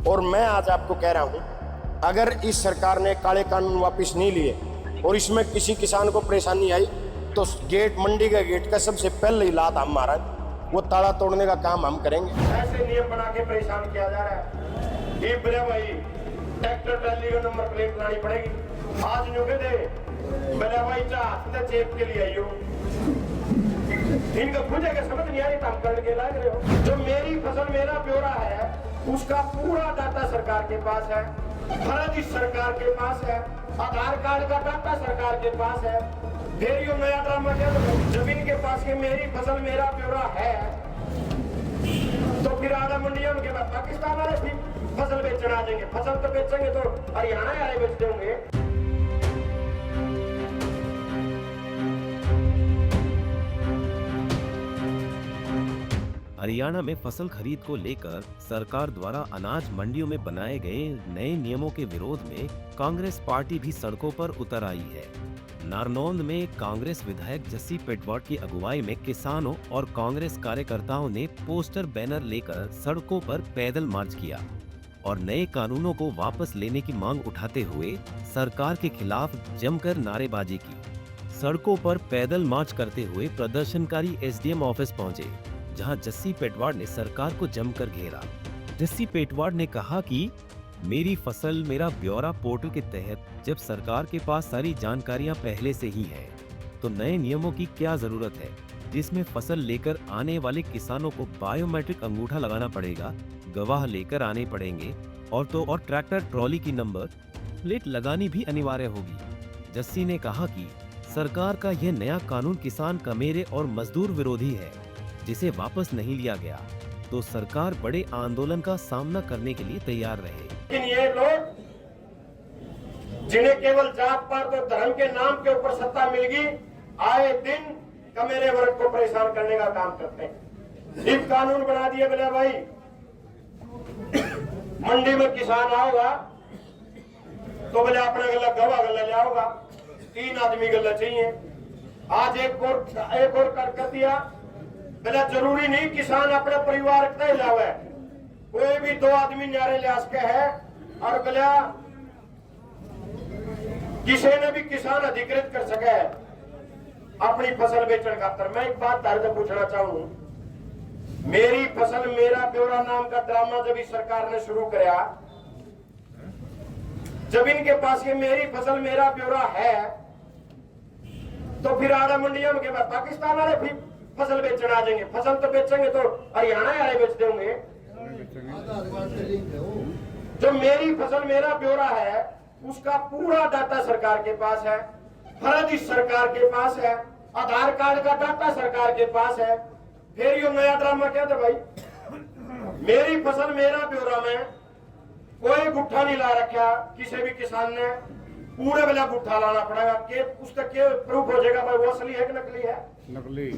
और मैं आज आपको कह रहा हूं, अगर इस सरकार ने काले कानून वापस नहीं लिए और इसमें किसी किसान को परेशानी आई तो गेट, मंडी का गेट का सबसे पहले ही लात हम मारा, वो ताला तोड़ने का काम हम करेंगे। ऐसे नियम बना के परेशान किया जा रहा है। ये बोले भाई ट्रैक्टर ट्रैली का नंबर प्लेट लानी पड़ेगी। आज न्यू के दे बोले भाई चाहते चेक के लिए आइयो, इनका पूछे के समझ नहीं आ रही, काम करने के लायक रहे हो। जो मेरी फसल मेरा ब्यौरा है उसका पूरा डाटा सरकार के पास है, फर्जी सरकार के पास है, आधार कार्ड का डाटा सरकार के पास है। फिर यो नया ड्रामा क्या, जमीन के पास के मेरी फसल मेरा ब्यौरा है तो फिर आधा मंडियों के बाद पाकिस्तान वाले भी फसल बेचने आ जाएंगे। फसल तो बेचेंगे तो हरियाणा वाले बेच देंगे। हरियाणा में फसल खरीद को लेकर सरकार द्वारा अनाज मंडियों में बनाए गए नए नियमों के विरोध में कांग्रेस पार्टी भी सड़कों पर उतर आई है। नारनौंद में कांग्रेस विधायक जस्सी पेटवाड की अगुवाई में किसानों और कांग्रेस कार्यकर्ताओं ने पोस्टर बैनर लेकर सड़कों पर पैदल मार्च किया और नए कानूनों को वापस लेने की मांग उठाते हुए सरकार के खिलाफ जमकर नारेबाजी की। सड़कों पर पैदल मार्च करते हुए प्रदर्शनकारी एसडीएम ऑफिस पहुंचे, जहां जस्सी पेटवाड ने सरकार को जमकर घेरा। जस्सी पेटवाड ने कहा कि मेरी फसल मेरा ब्यौरा पोर्टल के तहत जब सरकार के पास सारी जानकारियां पहले से ही है तो नए नियमों की क्या जरूरत है, जिसमें फसल लेकर आने वाले किसानों को बायोमेट्रिक अंगूठा लगाना पड़ेगा, गवाह लेकर आने पड़ेंगे और ट्रैक्टर ट्रॉली की नंबर प्लेट लगानी भी अनिवार्य होगी। जस्सी ने कहा कि सरकार का यह नया कानून किसान, कमेरे और मजदूर विरोधी है, जिसे वापस नहीं लिया गया तो सरकार बड़े आंदोलन का सामना करने के लिए तैयार रहे। लेकिन ये लोग जिन्हें केवल जात पात और धर्म के नाम के ऊपर सत्ता मिल गई, आए दिन कमेरे वर्ग को परेशान करने का काम करते हैं। सिर्फ कानून बना दिए बोले भाई मंडी में किसान आओगा तो बोले अपना गला गवा गला ले आओगा, 3 आदमी गला चाहिए। आज एक और कर दिया बोले जरूरी नहीं किसान अपने परिवार का हिलावे, कोई भी 2 आदमी न्यारे लिहाज के है और बोला किसी ने भी किसान अधिकृत कर सके अपनी फसल बेचने खातर। मैं एक बात तार से पूछना चाहूं, मेरी फसल मेरा ब्यौरा नाम का ड्रामा जब इस सरकार ने शुरू कराया, जब इनके पास ये मेरी फसल मेरा ब्यौरा है तो फिर आधा मंडियों के बाद पाकिस्तान वाले भी फसल बेचने आ जाएंगे। फसल तो बेचेंगे तो हरियाणा वाले बेच देंगे। जो मेरी फसल मेरा ब्यौरा है उसका पूरा डाटा सरकार के पास है, फर्जी सरकार के पास है, आधार कार्ड का डाटा सरकार के पास है। फिर यो नया ड्रामा क्या था भाई, मेरी फसल मेरा ब्यौरा में कोई गुट्ठा नहीं ला रखा किसी भी किसान ने, पूरे वाला गुट्ठा लाना पड़ेगा कि उसका क्या प्रूफ हो जाएगा भाई वो असली है कि नकली है? नकली।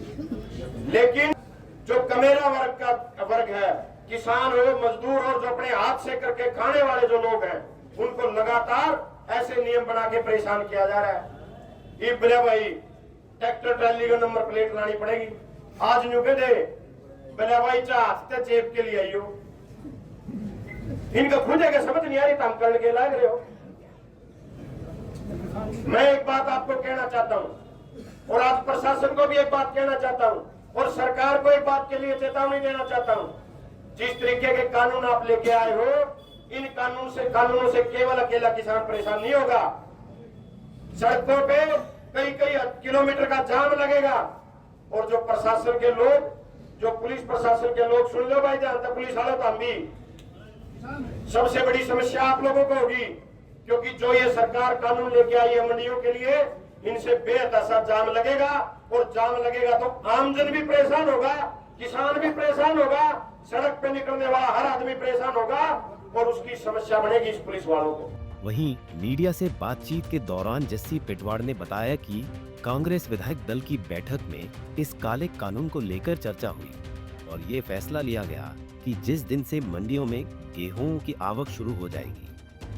लेकिन जो कमेरा वर्ग है, किसान हो, मजदूर और जो अपने हाथ से करके खाने वाले जो लोग हैं, उनको लगातार ऐसे नियम बना के परेशान किया जा रहा है। ये बोले भाई ट्रैक्टर ट्रैली का नंबर प्लेट लानी पड़ेगी। आज न्यू के दे बोले भाई चाहते चेक के लिए आइयो, इनका पूछे के समझ नहीं आ रही, काम करने के लायक रहे हो। मैं एक बात आपको कहना चाहता हूं और आज प्रशासन को भी एक बात कहना चाहता हूं और सरकार को एक बात के लिए चेतावनी देना चाहता हूं। जिस तरीके के कानून आप लेके आए हो, इन कानूनों से केवल अकेला किसान परेशान नहीं होगा, सड़कों पे कई किलोमीटर का जाम लगेगा। और जो प्रशासन के लोग, जो पुलिस प्रशासन के लोग, सुन लो भाई, जानता पुलिस वाले तो हम भी, सबसे बड़ी समस्या आप लोगों को होगी, क्योंकि जो ये सरकार कानून लेके आई है मंडियों के लिए, इनसे बेहद जाम लगेगा और जाम लगेगा तो आमजन भी परेशान होगा, किसान भी परेशान होगा, सड़क पे निकलने वाला हर आदमी परेशान होगा और उसकी समस्या बढ़ेगी इस पुलिस वालों को। वहीं मीडिया से बातचीत के दौरान जस्सी पेटवाड ने बताया कि कांग्रेस विधायक दल की बैठक में इस काले कानून को लेकर चर्चा हुई और ये फैसला लिया गया कि जिस दिन से मंडियों में गेहूं की आवक शुरू हो जाएगी,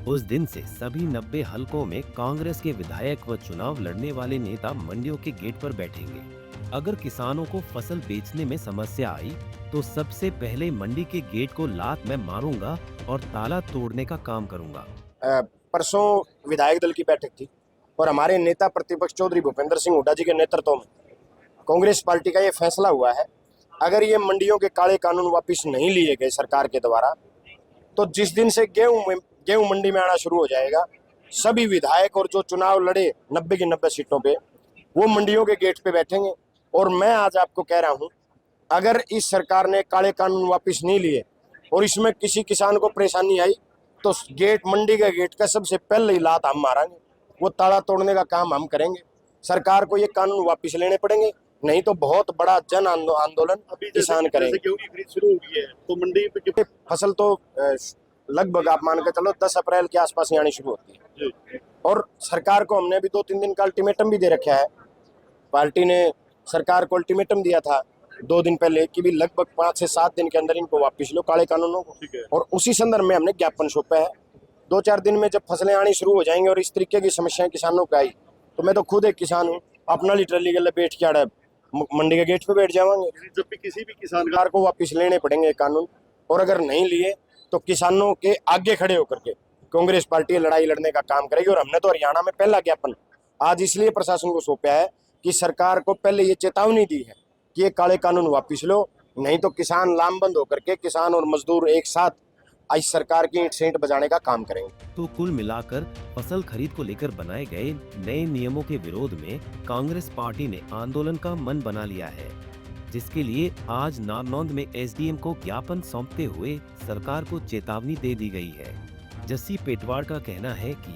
उस दिन से सभी 90 हलकों में कांग्रेस के विधायक व चुनाव लड़ने वाले नेता मंडियों के गेट पर बैठेंगे। अगर किसानों को फसल बेचने में समस्या आई तो सबसे पहले मंडी के गेट को लात मैं मारूंगा और ताला तोड़ने का काम करूंगा। परसों विधायक दल की बैठक थी और हमारे नेता प्रतिपक्ष चौधरी भूपेंद्र सिंह हुड्डा जी के नेतृत्व में कांग्रेस पार्टी का ये फैसला हुआ है, अगर ये मंडियों के काले कानून वापस नहीं लिए गए सरकार के द्वारा, तो जिस दिन से गेहूं मंडी में आना शुरू हो जाएगा, सभी विधायक और जो चुनाव लड़े 90 की 90 सीटों पे, वो मंडियों के गेट पे बैठेंगे। और मैं आज आपको कह रहा हूं, अगर इस सरकार ने काले कानून वापस नहीं लिए और इसमें किसी किसान को परेशानी आई तो मंडी का गेट का सबसे पहले ही लात हम मारेंगे, वो ताला तोड़ने का काम हम करेंगे। सरकार को ये कानून वापस लेने पड़ेंगे, नहीं तो बहुत बड़ा जन आंदोलन किसान करेंगे। गेहूं की खरीद शुरू हो गई है तो मंडी पे फसल तो लगभग आप मान के चलो 10 अप्रैल के आसपास ही आनी शुरू होती है। और सरकार को हमने अभी 2-3 दिन का अल्टीमेटम भी दे रखा है। पार्टी ने सरकार को अल्टीमेटम दिया था 2 दिन पहले कि भी लगभग 5 से 7 दिन के अंदर इनको वापस लो काले कानूनों को, और उसी संदर्भ में हमने ज्ञापन सौंपा है। 2-4 दिन में जब फसलें आनी शुरू हो जाएंगी और इस तरीके की समस्याएं किसानों को आई, तो मैं तो खुद एक किसान हूँ, अपना ली ट्रली के बैठ के आड़ा मंडी के गेट पे बैठ जावांगे। जब भी किसी भी किसान सरकार को वापस लेने पड़ेंगे कानून, और अगर नहीं लिए तो किसानों के आगे खड़े होकर के कांग्रेस पार्टी लड़ाई लड़ने का काम करेगी। और हमने तो हरियाणा में पहला ज्ञापन आज इसलिए प्रशासन को सौंपा है कि सरकार को पहले ये चेतावनी दी है कि ये काले कानून वापस लो, नहीं तो किसान लामबंद होकर के किसान और मजदूर एक साथ इस सरकार की ईंट सेंट बजाने का काम करेंगे। तो कुल मिलाकर फसल खरीद को लेकर बनाए गए नए नियमों के विरोध में कांग्रेस पार्टी ने आंदोलन का मन बना लिया है, जिसके लिए आज नारनौंद में एसडीएम को ज्ञापन सौंपते हुए सरकार को चेतावनी दे दी गई है। जस्सी पेटवाड़ का कहना है कि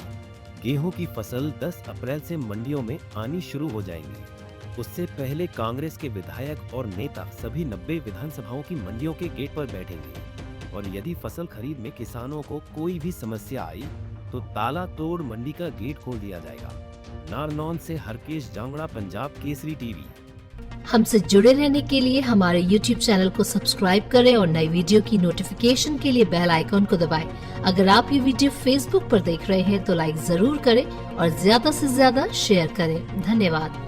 गेहूं की फसल 10 अप्रैल से मंडियों में आनी शुरू हो जाएंगी। उससे पहले कांग्रेस के विधायक और नेता सभी 90 विधानसभाओं की मंडियों के गेट पर बैठेंगे, और यदि फसल खरीद में किसानों को कोई भी समस्या आई तो ताला तोड़ मंडी का गेट खोल दिया जाएगा। नारनौंद से हरकेश जांगड़ा, पंजाब केसरी टीवी। हमसे जुड़े रहने के लिए हमारे YouTube चैनल को सब्सक्राइब करें और नई वीडियो की नोटिफिकेशन के लिए बेल आइकॉन को दबाएं। अगर आप ये वीडियो Facebook पर देख रहे हैं तो लाइक जरूर करें और ज्यादा से ज्यादा शेयर करें। धन्यवाद।